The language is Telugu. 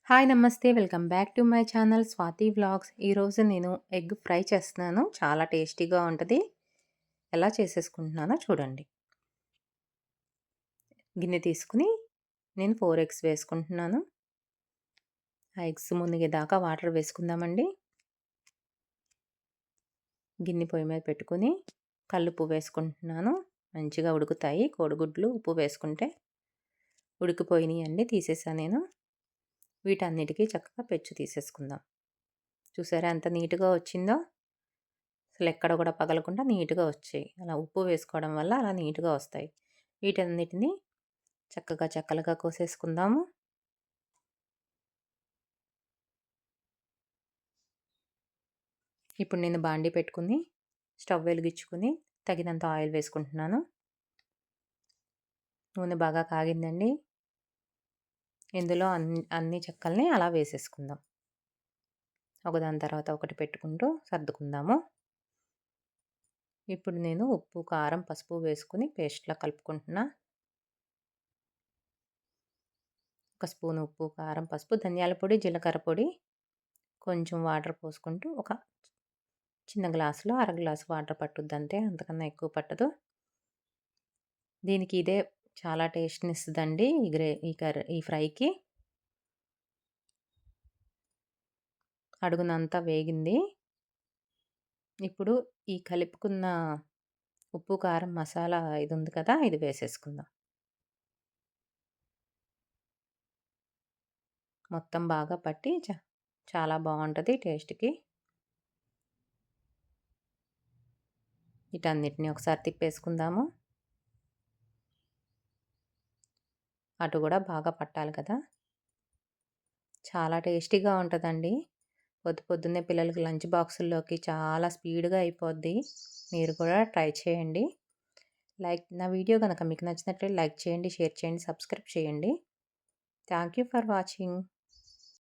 హాయ్! నమస్తే. Welcome back to my channel Swathi vlogs. ఈరోజు నేను ఎగ్ ఫ్రై చేస్తున్నాను. చాలా టేస్టీగా ఉంటది. ఎలా చేసేసుకుంటున్నానో చూడండి. గిన్నె తీసుకొని నేను 4 ఎగ్స్ వేసుకుంటున్నాను. ఆ ఎగ్స్ మునిగేదాకా వాటర్ వేసుకుందామండి. గిన్నె పొయ్యి మీద పెట్టుకొని కల్లుప్పు వేసుకుంటున్నాను. మంచిగా ఉడుకుతాయి కోడిగుడ్లు ఉప్పు వేసుకుంటే. ఉడికిపోయినాయండి, తీసేసా నేను. వీటన్నిటికీ చక్కగా పెచ్చు తీసేసుకుందాం. చూసారా ఎంత నీట్‌గా వచ్చిందో? అసలెక్కడ కూడా పగలకుండా నీట్‌గా వచ్చాయి. అలా ఉప్పు వేసుకోవడం వల్ల అలా నీట్‌గా వస్తాయి. వీటన్నిటిని చక్కగా చెక్కలుగా కోసేసుకుందాము. ఇప్పుడు నేను బాండీ పెట్టుకుని స్టవ్ వెలిగించుకుని తగినంత ఆయిల్ వేసుకుంటున్నాను. నూనె బాగా కాగిందండి. ఇందులో అన్ని చెక్కల్ని అలా వేసేసుకుందాం. ఒకదాని తర్వాత ఒకటి పెట్టుకుంటూ సర్దుకుందాము. ఇప్పుడు నేను ఉప్పు, కారం, పసుపు వేసుకుని పేస్ట్‌లా కలుపుకుంటున్నా. ఒక స్పూన్ ఉప్పు, కారం, పసుపు, ధనియాల పొడి, జీలకర్ర పొడి, కొంచెం వాటర్ పోసుకుంటూ ఒక చిన్న గ్లాసులో అర గ్లాసు వాటర్ పట్టుద్దంతే, అంతకన్నా ఎక్కువ పట్టదు. దీనికి ఇదే చాలా టేస్ట్‌నిస్తదండి ఈ ఫ్రైకి. అడుగునంతా వేగింది. ఇప్పుడు ఈ కలుపుకున్న ఉప్పు, కారం, మసాలా ఇది ఉంది కదా! ఇది వేసేసుకుందాం. మొత్తం బాగా పట్టి చాలా బావుంటది టేస్ట్‌కి. వీటన్నిటిని ఒకసారి తిప్పేసుకుందాము. అటు కూడా బాగా పట్టాలి కదా! చాలా టేస్టీగా ఉంటదండి. పొద్దున్నే పిల్లలకి లంచ్ బాక్సుల్లోకి చాలా స్పీడ్‌గా అయిపోద్ది. మీరు కూడా ట్రై చేయండి. నా వీడియో గనక మీకు నచ్చినట్లయితే లైక్ చేయండి, షేర్ చేయండి, సబ్స్క్రైబ్ చేయండి. Thank you for watching.